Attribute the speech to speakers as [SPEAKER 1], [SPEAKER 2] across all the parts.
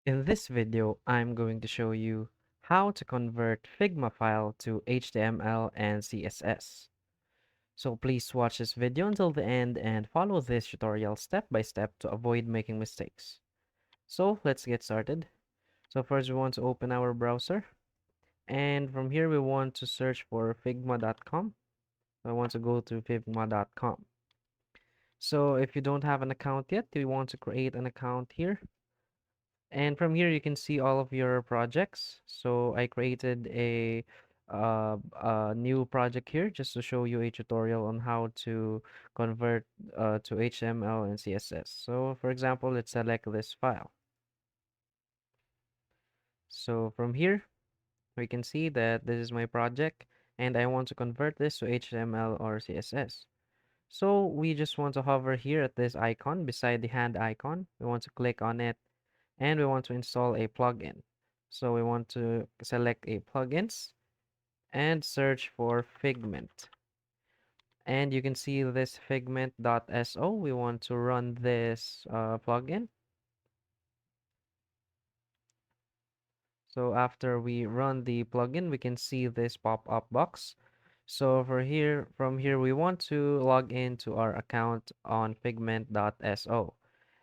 [SPEAKER 1] In this video, I'm going to show you how to convert Figma file to HTML and CSS. So please watch this video until the end and follow this tutorial step by step to avoid making mistakes. So let's get started. So first we want to open our browser, and from here we want to search for figma.com. I want to go to figma.com. So if you don't have an account yet, you want to create an account here. And from here, you can see all of your projects. So I created a new project here just to show you a tutorial on how to convert to HTML and CSS. So for example, let's select this file. So from here, we can see that this is my project and I want to convert this to HTML or CSS. So we just want to hover here at this icon beside the hand icon. We want to click on it and we want to install a plugin. So we want to select a plugins and search for Figment. And you can see this figment.so. We want to run this plugin. So after we run the plugin, we can see this pop-up box. So from here, we want to log into our account on figment.so.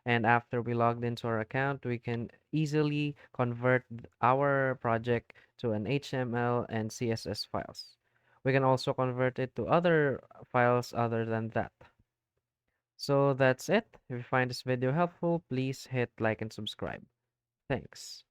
[SPEAKER 1] And after we logged into our account, we can easily convert our project to an HTML and CSS files. We can also convert it to other files other than that. So that's it. If you find this video helpful, please hit like and subscribe. Thanks.